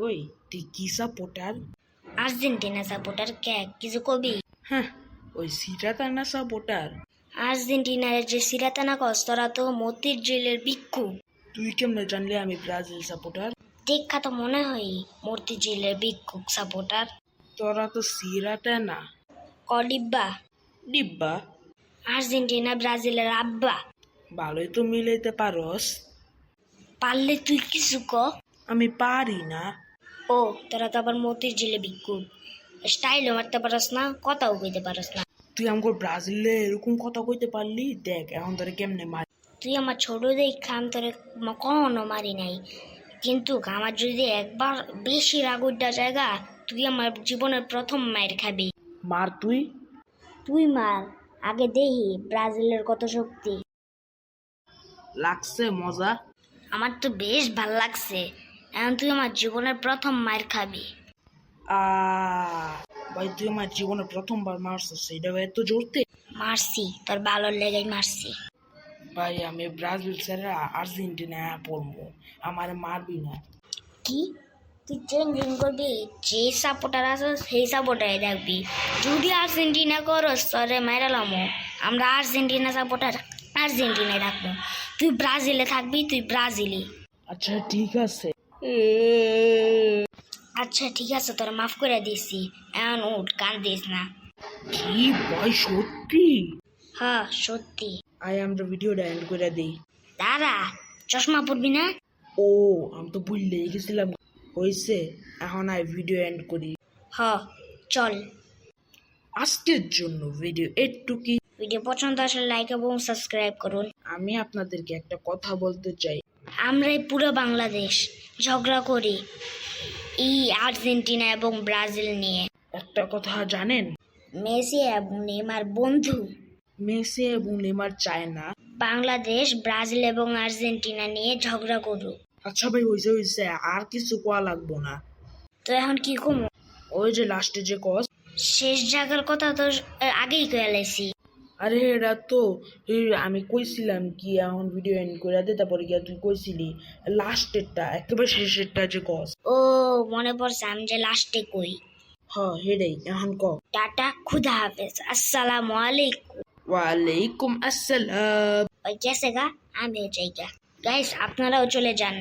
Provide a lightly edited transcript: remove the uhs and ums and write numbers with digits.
ওই তুই কি সাপোর্টার? Argentina supporter. কে কিছু কবি? হ্যাঁ, ওই সিরাতানা সাপোর্টার। আর্জেন্টিনার যে সিরাতানা কস তোরা তো মতির জেলের ভিক্ষু। তুই কেমনে জানলি আমি ব্রাজিল সাপোর্টার? দেখা তো মনে হয় মূর্তি জেলের ভিক্ষুক সাপোর্টার। তোরা তো সিরাতানা। কডিব্বা ডিব্বা। আর্জেন্টিনা ব্রাজিলের আব্বা। ভালোই তো মিলাইতে পারস। পারলে তুই কিছু ক। আমি পারি না। ও তোরা তো আবার মতির জেলে ভিক্ষুক, স্টাইলও মারতে পারস না, কথাও কইতে পারস না। তুই আমাকে ব্রাজিলে এরকম কথা কইতে পারলি? দেখ এখন তোরে কেমনে মারি। তুই আমার ছোট দেখা আমি তোরে কখনো মারি নাই, কিন্তু আমার যদি একবার বেশি রাগ উঠা জায়গা, তুই আমার জীবনের প্রথম মায়ের খাবি। মার তুই। তুই মার আগে, দেখি ব্রাজিলের কত শক্তি। লাগছে মজা? আমার তো বেশ ভাল লাগছে। এখন তুই আমার জীবনের প্রথম মায়ের খাবি। ভাই তুই আমার জীবনে প্রথমবার মারছিস, সেটা এত জোরতে? মারছি, তোর ভালোর লেগেই মারছি। ভাই আমি ব্রাজিল ছেড়ে আর্জেন্টিনা পড়বো, আমার মারবি না। কি তুই চেঞ্জিং করবি? যে সাপোর্টার আছে সেই সাপোর্টারই দেখবি। যদি আর্জেন্টিনা করস তোরে মাইরালামো। আমরা আর্জেন্টিনা সাপোর্টার আর্জেন্টিনায় রাখবো। তুই ব্রাজিলে থাকবি, তুই ব্রাজিলি। আচ্ছা ঠিক আছে। আচ্ছা ঠিক আছে, তোর মাফ করে দিছি। এখন উঠ, কান দিস না। কি ভাই সত্যি? হ্যাঁ সত্যি। আই আমরা ভিডিওটা এন্ড করে দিই। দাঁড়া, চশমা পরবি না? ও আমি তো ভুললেই গেছিলাম। হয়েছে, এখন আই ভিডিও এন্ড করি। হ চল। আজকের জন্য ভিডিও এটুকুই। ভিডিও পছন্দ আসলে লাইক এবং সাবস্ক্রাইব করুন। আমি আপনাদেরকে একটা কথা বলতে চাই। আমরা এই পুরো বাংলাদেশ ঝগড়া করি এই আর্জেন্টিনা এবং ব্রাজিল নিয়ে। একটা কথা জানেন? মেসি এবং নেইমার বন্ধু। মেসি এবং নেইমার চায় না বাংলাদেশ ব্রাজিল এবং আর্জেন্টিনা নিয়ে ঝগড়া করুক। আচ্ছা ভাই হয়েছে হয়েছে, আর কিছু কোয়া লাগবো না। তো এখন কি কমু? ওই যে লাস্টে যে কস। শেষ জায়গার কথা তো আগেই কয়ে লাইছি। আরে এটা তো আমি কইছিলাম কি এখন ভিডিও এন্ড করে দে, তারপরে গিয়া তুই কইছিলি লাস্টেরটা একেবারে শেষেরটা যে কস। ও মনে পড়ছে, আমি যে লাস্টে কই। হেডেই এখন ক। টাটা, খুদা হাফেজ, আসসালামু আলাইকুম। ওয়ালাইকুম আসসালাম। ওই গেছে গা, আমিও যাই গা। গাইস আপনারাও চলে যান।